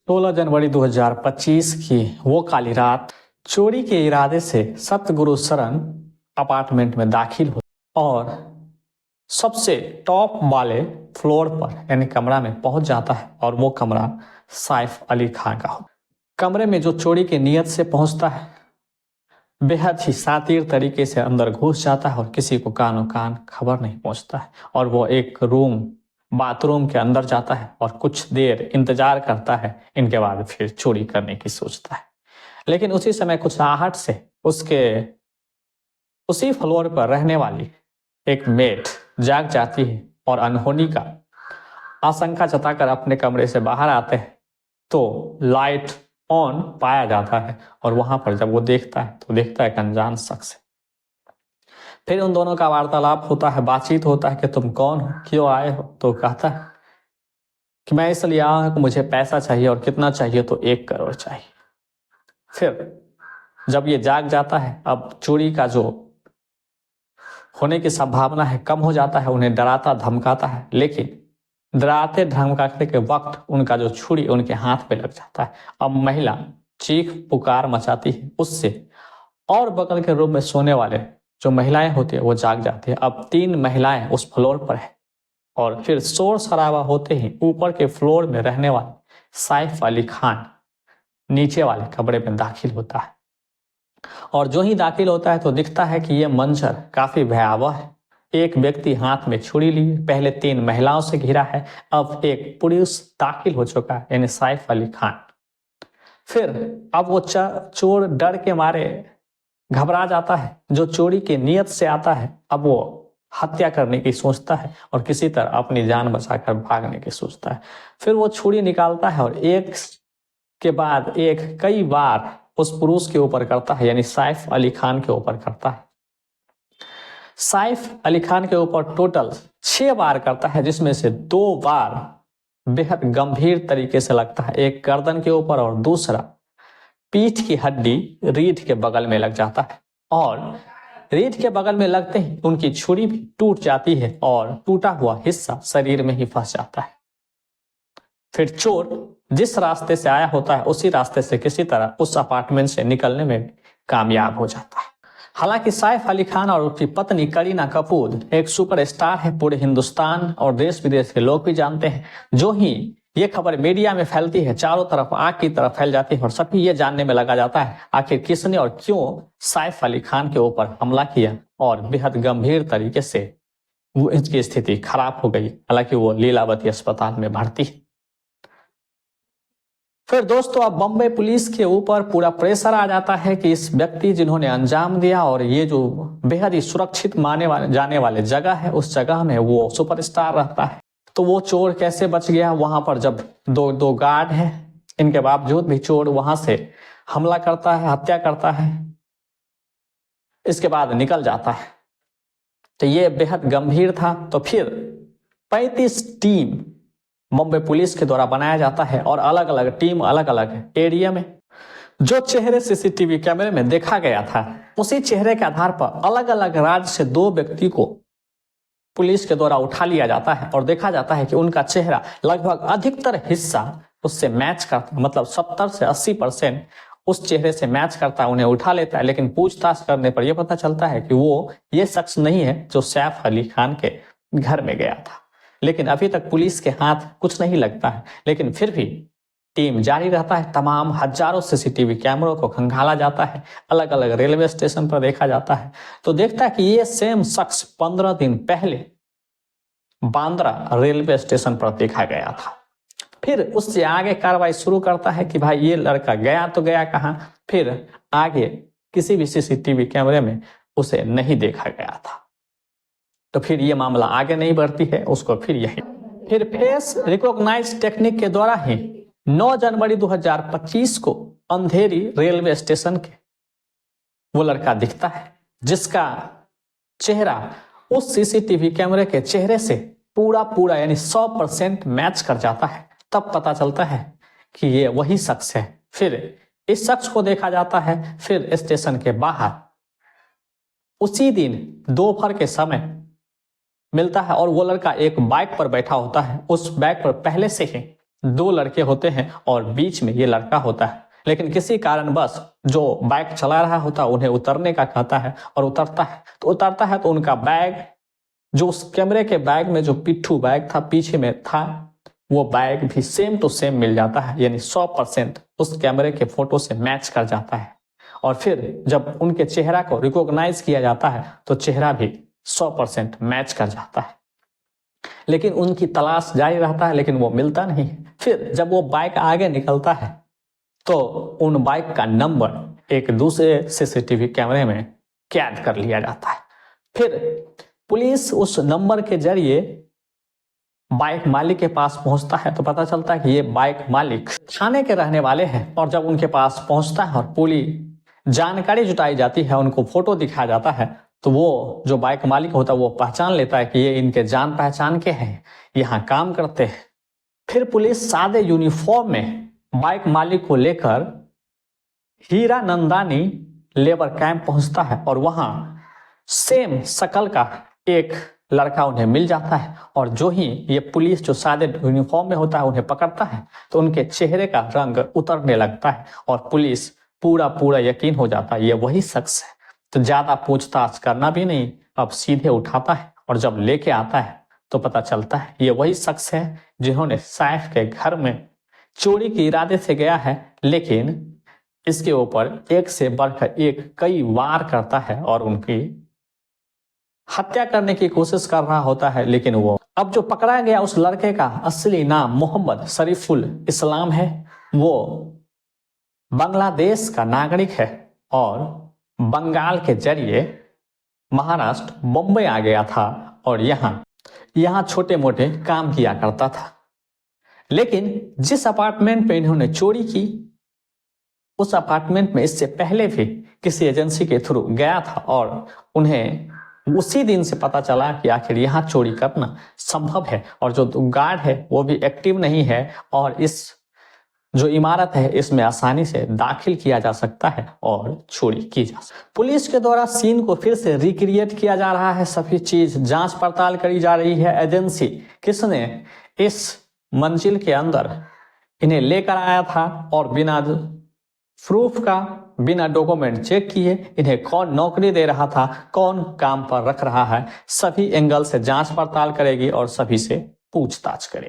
16 जनवरी 2025 की वो काली रात चोरी के इरादे से सतगुरु शरण अपार्टमेंट में दाखिल हो और सबसे टॉप वाले फ्लोर पर यानी कमरा में पहुंच जाता है और वो कमरा सैफ अली खान का हो। कमरे में जो चोरी की नीयत से पहुंचता है बेहद ही शातिर तरीके से अंदर घुस जाता है और किसी को कानों कान खबर नहीं पहुंचता है और वो एक बाथरूम के अंदर जाता है और कुछ देर इंतजार करता है। इनके बाद फिर चोरी करने की सोचता है, लेकिन उसी समय कुछ आहट से उसके उसी फ्लोर पर रहने वाली एक मेट जाग जाती है और अनहोनी का आशंका जताकर अपने कमरे से बाहर आते हैं तो लाइट ऑन पाया जाता है और वहां पर जब वो देखता है तो देखता है एक अनजान शख्स है। फिर उन दोनों का वार्तालाप होता है, बातचीत होता है कि तुम कौन हो, क्यों आए हो। तो कहता है कि मैं इसलिए आया हूं कि मुझे पैसा चाहिए और कितना चाहिए, तो 1 करोड़ चाहिए। फिर जब ये जाग जाता है, अब चोरी का जो होने की संभावना है कम हो जाता है, उन्हें डराता धमकाता है, लेकिन डराते धमकाते के वक्त उनका जो छुरी उनके हाथ पे लग जाता है। अब महिला चीख पुकार मचाती है उससे और बगल के रूम में सोने वाले जो महिलाएं होती है वो जाग जाती है। अब 3 महिलाएं उस फ्लोर पर है और फिर शोर शराबा होते ही ऊपर के फ्लोर में रहने वाले सैफ अली खान नीचे वाले कमरे में दाखिल होता है और जो ही दाखिल होता है तो दिखता है कि यह मंजर काफी भयावह है। एक व्यक्ति हाथ में छुरी लिए पहले 3 महिलाओं से घिरा है, अब एक पुरुष दाखिल हो चुका है यानी सैफ अली खान। फिर अब वो चोर डर के मारे घबरा जाता है। जो चोरी की नीयत से आता है अब वो हत्या करने की सोचता है और किसी तरह अपनी जान बचाकर भागने की सोचता है। फिर वो छुरी निकालता है और एक के बाद एक कई बार उस पुरुष के ऊपर करता है यानी सैफ अली खान के ऊपर करता है। सैफ अली खान के ऊपर टोटल 6 बार करता है, जिसमें से 2 बार बेहद गंभीर तरीके से लगता है, एक गर्दन के ऊपर और दूसरा पीठ की हड्डी रीढ़ के बगल में लग जाता है और रीढ़ के बगल में लगते ही उनकी छुरी भी टूट जाती है और टूटा हुआ हिस्सा शरीर में ही फंस जाता है। फिर चोर जिस रास्ते से आया होता है उसी रास्ते से किसी तरह उस अपार्टमेंट से निकलने में कामयाब हो जाता है। हालांकि सैफ अली खान और उसकी पत्नी करीना कपूर एक सुपरस्टार है, पूरे हिंदुस्तान और देश विदेश के लोग भी जानते हैं। जो ही ये खबर मीडिया में फैलती है चारों तरफ आग की तरफ फैल जाती है और सभी ये जानने में लगा जाता है आखिर किसने और क्यों सैफ अली खान के ऊपर हमला किया और बेहद गंभीर तरीके से वो इसकी स्थिति खराब हो गई। हालांकि वो लीलावती अस्पताल में भर्ती है। फिर दोस्तों अब बम्बई पुलिस के ऊपर पूरा प्रेशर आ जाता है कि इस व्यक्ति जिन्होंने अंजाम दिया और ये जो बेहद ही सुरक्षित माने जाने वाले जगह है उस जगह में वो सुपरस्टार रहता है, तो वो चोर कैसे बच गया। वहां पर जब दो गार्ड हैं, इनके बावजूद भी चोर वहां से हमला करता है, हत्या करता है, इसके बाद निकल जाता है। तो ये बेहद गंभीर था। तो फिर 35 टीम मुंबई पुलिस के द्वारा बनाया जाता है और अलग अलग टीम अलग अलग एरिया में जो चेहरे सीसीटीवी कैमरे में देखा गया था उसी चेहरे के आधार पर अलग अलग राज्य से 2 व्यक्ति को पुलिस के द्वारा उठा लिया जाता है और देखा जाता है कि उनका चेहरा लगभग अधिकतर हिस्सा उससे मैच करता, मतलब 70 से 80% उस चेहरे से मैच करता है। उन्हें उठा लेता है, लेकिन पूछताछ करने पर यह पता चलता है कि वो ये शख्स नहीं है जो सैफ अली खान के घर में गया था। लेकिन अभी तक पुलिस के हाथ कुछ नहीं लगता है, लेकिन फिर भी टीम जारी रहता है। तमाम हजारों सीसीटीवी कैमरों को खंगाला जाता है, अलग अलग रेलवे स्टेशन पर देखा जाता है, तो देखता है कि ये सेम शख्स 15 दिन पहले बांद्रा रेलवे स्टेशन पर देखा गया था। फिर उससे आगे कार्रवाई शुरू करता है कि भाई ये लड़का गया तो गया कहाँ। फिर आगे किसी भी सीसीटीवी कैमरे में उसे नहीं देखा गया था, तो फिर ये मामला आगे नहीं बढ़ती है उसको। फिर फेस रिकॉग्नाइज टेक्निक के द्वारा ही 9 जनवरी 2025 को अंधेरी रेलवे स्टेशन के वो लड़का दिखता है जिसका चेहरा उस सीसीटीवी कैमरे के चेहरे से पूरा यानी 100% मैच कर जाता है। तब पता चलता है कि ये वही शख्स है। फिर इस शख्स को देखा जाता है। फिर स्टेशन के बाहर उसी दिन दोपहर के समय मिलता है और वो लड़का एक बाइक पर बैठा होता है। उस बाइक पर पहले से ही दो लड़के होते हैं और बीच में ये लड़का होता है, लेकिन किसी कारणवश जो बाइक चला रहा होता है उन्हें उतरने का कहता है और उतरता है तो उनका बैग, जो उस कैमरे के बैग में जो पिट्ठू बैग था पीछे में था, वो बैग भी सेम टू सेम मिल जाता है, यानी 100% उस कैमरे के फोटो से मैच कर जाता है। और फिर जब उनके चेहरा को रिकॉग्नाइज किया जाता है तो चेहरा भी 100% मैच कर जाता है। लेकिन उनकी तलाश जारी रहता है, लेकिन वो मिलता नहीं। फिर जब वो बाइक आगे निकलता है तो उन बाइक का नंबर एक दूसरे सीसीटीवी कैमरे में कैद कर लिया जाता है। फिर पुलिस उस नंबर के जरिए बाइक मालिक के पास पहुंचता है तो पता चलता है कि ये बाइक मालिक थाने के रहने वाले हैं। और जब उनके पास पहुंचता है और पूरी जानकारी जुटाई जाती है, उनको फोटो दिखाया जाता है, तो वो जो बाइक मालिक होता है वो पहचान लेता है कि ये इनके जान पहचान के हैं, यहाँ काम करते हैं। फिर पुलिस सादे यूनिफॉर्म में बाइक मालिक को लेकर हीरा नंदानी लेबर कैंप पहुंचता है और वहां सेम शकल का एक लड़का उन्हें मिल जाता है। और जो ही ये पुलिस जो सादे यूनिफॉर्म में होता है उन्हें पकड़ता है तो उनके चेहरे का रंग उतरने लगता है और पुलिस पूरा यकीन हो जाता है ये वही शख्स है। तो ज्यादा पूछताछ करना भी नहीं, अब सीधे उठाता है और जब लेके आता है तो पता चलता है ये वही शख्स है जिन्होंने सैफ के घर में चोरी के इरादे से गया है, लेकिन इसके ऊपर एक से बढ़कर एक कई वार करता है और उनकी हत्या करने की कोशिश कर रहा होता है। लेकिन वो अब जो पकड़ा गया उस लड़के का असली नाम मोहम्मद शरीफुल इस्लाम है। वो बांग्लादेश का नागरिक है और बंगाल के जरिए महाराष्ट्र मुंबई आ गया था और यहाँ छोटे मोटे काम किया करता था। लेकिन जिस अपार्टमेंट पे इन्होंने चोरी की उस अपार्टमेंट में इससे पहले भी किसी एजेंसी के थ्रू गया था और उन्हें उसी दिन से पता चला कि आखिर यहाँ चोरी करना संभव है और जो गार्ड है वो भी एक्टिव नहीं है और इस जो इमारत है इसमें आसानी से दाखिल किया जा सकता है और चोरी की जा सकती है। पुलिस के द्वारा सीन को फिर से रिक्रिएट किया जा रहा है, सभी चीज जांच पड़ताल करी जा रही है। एजेंसी किसने इस मंजिल के अंदर इन्हें लेकर आया था और बिना प्रूफ का, बिना डॉक्यूमेंट चेक किए इन्हें कौन नौकरी दे रहा था, कौन काम पर रख रहा है, सभी एंगल से जांच पड़ताल करेगी और सभी से पूछताछ करेगी।